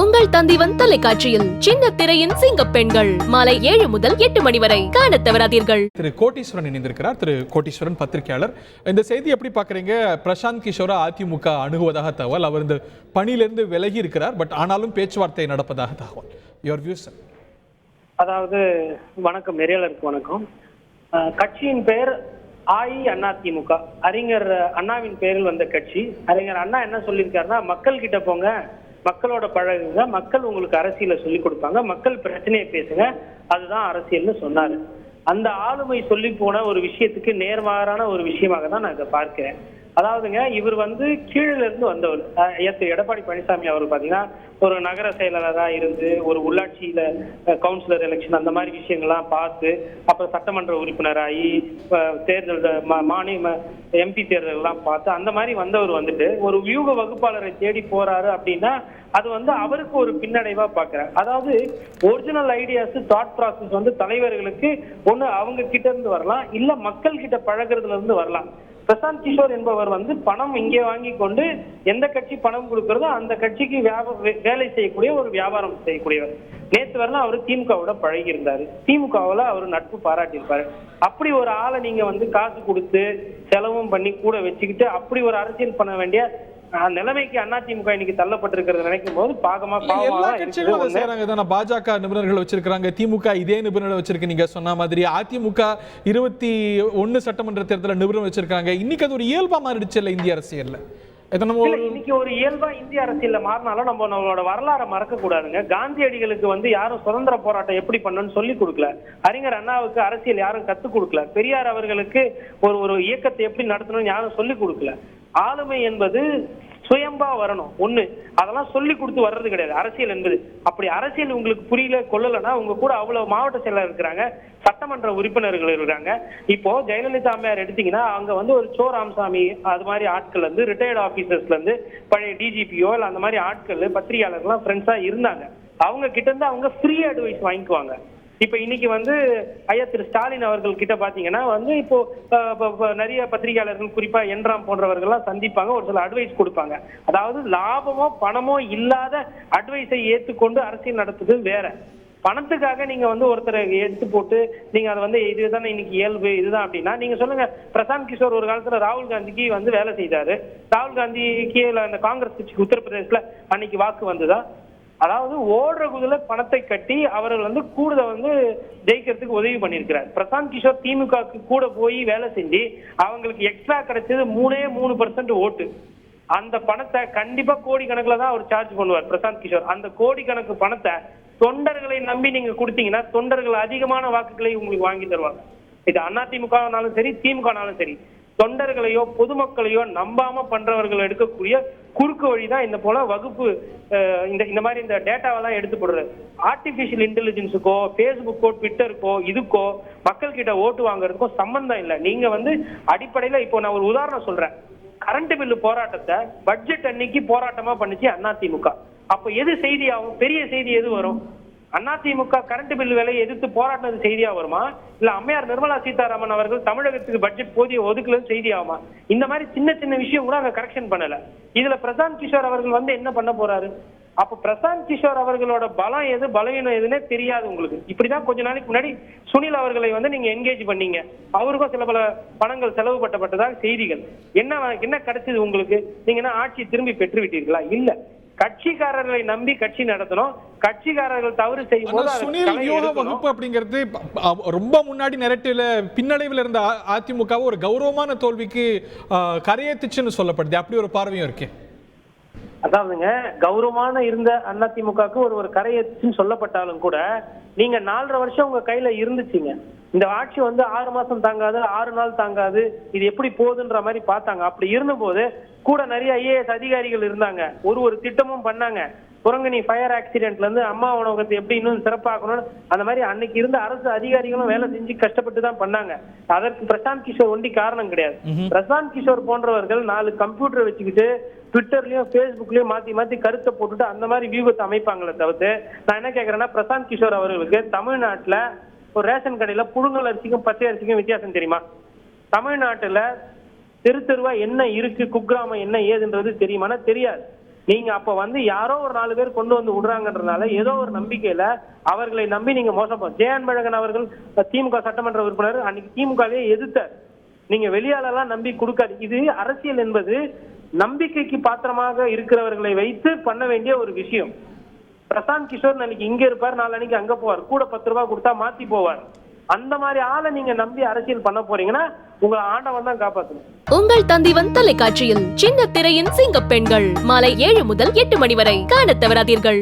உங்கள் தந்திவன் தொலைக்காட்சியில் சின்ன திரையின் சிங்க பெண்கள் மாலை 7 முதல் 8 மணி வரை காணத் தவறாதீர்கள். திரு கோட்டீஸ்வரன் இணைந்திருக்கிறார். திரு கோட்டீஸ்வரன் பத்திரிகையாளர். இந்த செய்தி எப்படி பாக்குறீங்க? பிரசாந்த் கிஷோரை அதிமுக அணுகுவதாக தகவல். அவர் இந்த பணியிலிருந்து விலகி இருக்கிறார், பட் ஆனாலும் பேச்சுவார்த்தை நடப்பதாக தகவல். Your views? அதாவது வணக்கம், நெறியாளருக்கு வணக்கம். கட்சியின் பெயர் அஇஅதிமுக, அறிஞர் அண்ணாவின் பெயரில் வந்த கட்சி. அறிஞர் அண்ணா என்ன சொல்லியிருக்காருன்னா, மக்கள் கிட்ட போங்க, மக்களோட பழகுங்க, மக்கள் உங்களுக்கு அரசியலை சொல்லி கொடுப்பாங்க, மக்கள் பிரச்சனையை பேசுங்க, அதுதான் அரசியல்னு சொன்னாரு. அந்த ஆளுமை சொல்லி போன ஒரு விஷயத்துக்கு நேர்மாறான ஒரு விஷயமாக தான் நான் இதை பார்க்கிறேன். அதாவதுங்க, இவர் கீழில இருந்து வந்தவர். எடப்பாடி பழனிசாமி அவர் பாத்தீங்கன்னா ஒரு நகர செயலாளராக இருந்து ஒரு உள்ளாட்சியில கவுன்சிலர் எலெக்ஷன் அந்த மாதிரி விஷயங்கள்லாம் பார்த்து, அப்புறம் சட்டமன்ற உறுப்பினராகி தேர்தல் மாநில எம்பி தேர்தல் எல்லாம் பார்த்து அந்த மாதிரி வந்தவர் ஒரு வியூக வகுப்பாளரை தேடி போறாரு அப்படின்னா அது அவருக்கு ஒரு பின்னடைவா பாக்குறாரு. அதாவது ஒரிஜினல் ஐடியாஸ், தாட் ப்ராசஸ் தலைவர்களுக்கு ஒண்ணு அவங்க கிட்ட இருந்து வரலாம், இல்ல மக்கள் கிட்ட பழகுறதுல இருந்து வரலாம். பிரசாந்த் கிஷோர் என்பவர் பணம் இங்கே வாங்கி கொண்டு எந்த கட்சி பணம் கொடுக்கிறதோ அந்த கட்சிக்கு வேலை செய்யக்கூடிய ஒரு வியாபாரம் செய்யக்கூடியவர். நேற்று வரலாம் அவர் திமுகவோட பழகி இருந்தாரு, திமுகவில் அவர் நட்பு பாராட்டியிருப்பாரு. அப்படி ஒரு ஆளை நீங்க காசு கொடுத்து செலவும் பண்ணி கூட வச்சுக்கிட்டு அப்படி ஒரு அரசியல் பண்ண வேண்டிய நிலைமைக்கு அதிமுக இன்னைக்கு தள்ளப்பட்டிருக்கிறது நினைக்கும் போது பாஜக நிபுணர்கள் வச்சிருக்காங்க, திமுக இதே நிபுணர்கள் வச்சிருக்கு. நீங்க சொன்ன மாதிரி அதிமுக 21 சட்டமன்ற தேர்தலில் நிபுணர் வச்சிருக்காங்க. இன்னைக்கு அது ஒரு இயல்பா மாறிடுச்சு இல்ல இந்திய அரசியல்ல? இன்னைக்கு ஒரு இயல்பா இந்திய அரசியல்ல மாறினாலும் நம்மளோட வரலாறை மறக்க கூடாதுங்க. காந்தியடிகளுக்கு யாரும் சுதந்திர போராட்டம் எப்படி பண்ணணும்னு சொல்லி கொடுக்கல. அறிஞர் அண்ணாவுக்கு அரசியல் யாரும் கத்துக் கொடுக்கல. பெரியார் அவர்களுக்கு ஒரு இயக்கத்தை எப்படி நடத்தணும்னு யாரும் சொல்லி கொடுக்கல. ஆளுமை என்பது சுயம்பா வரணும் ஒண்ணு, அதெல்லாம் சொல்லி கொடுத்து வர்றது கிடையாது அரசியல் என்பது. அப்படி அரசியல் உங்களுக்கு புரியல கொள்ளலன்னா உங்க கூட அவ்வளவு மாவட்ட செயலர் இருக்கிறாங்க, சட்டமன்ற உறுப்பினர்கள் இருக்கிறாங்க. இப்போ ஜெயலலிதா அம்மையார் எடுத்தீங்கன்னா அங்க ஒரு சோ ராமசாமி அது மாதிரி ஆட்கள் ரிட்டையர்டு ஆபீசர்ஸ்ல இருந்து பழைய டிஜிபியோ இல்ல அந்த மாதிரி ஆட்கள் பத்திரிகையாளர்கள்லாம் ஃப்ரெண்ட்ஸா இருந்தாங்க. அவங்க கிட்ட இருந்து அவங்க ஃப்ரீ அட்வைஸ் வாங்கிக்குவாங்க. இப்ப இன்னைக்கு ஐயா திரு ஸ்டாலின் அவர்கள் கிட்ட பாத்தீங்கன்னா இப்போ நிறைய பத்திரிகையாளர்கள் குறிப்பா என்ராம் போன்றவர்கள்லாம் சந்திப்பாங்க, ஒரு சில அட்வைஸ் கொடுப்பாங்க. அதாவது லாபமோ பணமோ இல்லாத அட்வைஸை ஏற்றுக்கொண்டு அரசியல் நடத்துது வேற. பணத்துக்காக நீங்க ஒருத்தரை எடுத்து போட்டு நீங்க அதை இதுதானே இன்னைக்கு இயல்பு இதுதான் அப்படின்னா நீங்க சொல்லுங்க. பிரசாந்த் கிஷோர் ஒரு காலத்துல ராகுல் காந்திக்கு வேலை செய்தாரு. ராகுல் காந்திக்கு அந்த காங்கிரஸ் கட்சிக்கு உத்தரப்பிரதேசல அன்னைக்கு வாக்கு வந்ததா? அதாவது ஓடுற குதிரை பணத்தை கட்டி அவர்கள் கூட ஜெயிக்கிறதுக்கு உதவி பண்ணியிருக்கிறார். பிரசாந்த் கிஷோர் திமுக கூட போய் வேலை செஞ்சு அவங்களுக்கு எக்ஸ்ட்ரா கிடைச்சது 3% ஓட்டு. அந்த பணத்தை கண்டிப்பா கோடி கணக்குல தான் அவர் சார்ஜ் பண்ணுவார் பிரசாந்த் கிஷோர். அந்த கோடி கணக்கு பணத்தை தொண்டர்களை நம்பி நீங்க கொடுத்தீங்கன்னா தொண்டர்கள் அதிகமான வாக்குகளை உங்களுக்கு வாங்கி தருவாங்க. இது அதிமுகனாலும் சரி திமுகனாலும் சரி, தொண்டர்களையோ பொதுமக்களையோ நம்பாம பண்றவர்கள் எடுக்கக்கூடிய குறுக்கு வழிதான் இந்த போல வகுப்பு இந்த மாதிரி இந்த டேட்டாவெல்லாம் எடுத்து போடுறது. ஆர்டிபிஷியல் இன்டெலிஜென்ஸுக்கோ பேஸ்புக்கோ ட்விட்டருக்கோ இதுக்கோ மக்கள் கிட்ட ஓட்டு வாங்குறதுக்கோ சம்பந்தம் இல்லை. நீங்க அடிப்படையில இப்போ நான் ஒரு உதாரணம் சொல்றேன். கரண்ட் பில்லு போராட்டத்தை பட்ஜெட் அன்னைக்கு போராட்டமா பண்ணிச்சு அதிமுக. அப்ப எது செய்தி ஆகும்? பெரிய செய்தி எது வரும்? அதிமுக கரண்ட் பில் விலையை எதிர்த்து போராட்டினது செய்தியா வருமா, இல்ல அம்மையார் நிர்மலா சீதாராமன் அவர்கள் தமிழகத்துக்கு பட்ஜெட் போதிய ஒதுக்கலன்னு செய்தி ஆகுமா? இந்த மாதிரி சின்ன சின்ன விஷயம் கூட அங்க கரெக்ஷன் பண்ணல. இதுல பிரசாந்த் கிஷோர் அவர்கள் என்ன பண்ண போறாரு? அப்ப பிரசாந்த் கிஷோர் அவர்களோட பலம் எது பலவீனம் எதுன்னே தெரியாது உங்களுக்கு. இப்படிதான் கொஞ்ச நாளைக்கு முன்னாடி சுனில் அவர்களை நீங்க என்கேஜ் பண்ணீங்க, அவருக்கும் சில பல பணங்கள் செலவு பட்டதாக செய்திகள். என்ன கிடைச்சது உங்களுக்கு? நீங்க என்ன ஆட்சி திரும்பி பெற்று விட்டீர்களா? இல்ல, கட்சிக்காரர்களை நம்பி கட்சி நடத்தணும். கட்சிக்காரர்கள் தவறு செய்யும் போது சுனில் யோக வகுப்பு அப்படிங்கிறது ரொம்ப முன்னாடி நெரட்டிவ்ல பின்னடைவில் இருந்த அதிமுக ஒரு கௌரவமான தோல்விக்கு கரையேத்துச்சுன்னு சொல்லப்படுது. அப்படி ஒரு பார்வையும் இருக்கு. அதாவதுங்க, கௌரவமான இருந்த அதிமுகவுக்கு ஒரு கரையேத்துச்சுன்னு சொல்லப்பட்டாலும் கூட நீங்க 4.5 வருஷம் உங்க கையில இருந்துச்சுங்க. இந்த ஆட்சி 6 மாசம் தாங்காது, 6 நாள் தாங்காது, இது எப்படி போகுதுன்ற மாதிரி பார்த்தாங்க. அப்படி இருந்த போது கூட நிறைய ஐஏஎஸ் அதிகாரிகள் இருந்தாங்க, ஒரு திட்டமும் பண்ணாங்க. குரங்கணி ஃபயர் ஆக்சிடென்ட்ல இருந்து அம்மா உணவகத்தை எப்படி இன்னும் சிறப்பாக்கணும்னு அந்த மாதிரி அன்னைக்கு இருந்த அரசு அதிகாரிகளும் வேலை செஞ்சு கஷ்டப்பட்டு தான் பண்ணாங்க. அதற்கு பிரசாந்த் கிஷோர் ஒண்டி காரணம் கிடையாது. பிரசாந்த் கிஷோர் போன்றவர்கள் 4 கம்ப்யூட்டர் வச்சுக்கிட்டு ட்விட்டர்லயும் பேஸ்புக்லயும் மாத்தி கருத்தை போட்டுட்டு அந்த மாதிரி வியூகத்தை அமைப்பாங்களே தவிர்த்து, நான் என்ன கேட்கறேன்னா, பிரசாந்த் கிஷோர் அவர்களுக்கு தமிழ்நாட்டுல ஒரு ரேஷன் கடையில புழுங்கல் அரிசிக்கும் பச்சை அரிசிக்கும் வித்தியாசம் தெரியுமா? தமிழ்நாட்டுல தெரு தெருவா என்ன இருக்கு, குக்கிராமம் என்ன ஏதுன்றது தெரியுமானா தெரியாது. நீங்க அப்ப வந்து யாரோ ஒரு 4 பேர் கொண்டு வந்து விடுறாங்கன்றதுனால ஏதோ ஒரு நம்பிக்கையில அவர்களை நம்பி நீங்க மோசம் ஜெயன்பழகன் அவர்கள் திமுக சட்டமன்ற உறுப்பினர் அன்னைக்கு திமுகவே எதிர்த்தார். நீங்க வெளியாளெல்லாம் நம்பி கொடுக்காது. இது அரசியல் என்பது நம்பிக்கைக்கு பாத்திரமாக இருக்கிறவர்களை வைத்து பண்ண வேண்டிய ஒரு விஷயம். பிரசாந்த் கிஷோர் நாளைக்கு இங்க இருப்பார், நாளைக்கு அங்க போவார், கூட 10 ரூபாய் கொடுத்தா மாத்தி போவார். அந்த மாதிரி ஆளை நீங்க நம்பி அரசியல் பண்ண போறீங்கன்னா உங்களை ஆண்டவன் தான் காப்பாற்றணும். உங்கள் தந்திவன் தொலைக்காட்சியில் சின்ன திரையின் சிங்கப்பெண்கள் மாலை 7 முதல் 8 மணி வரை காணத் தவறாதீர்கள்.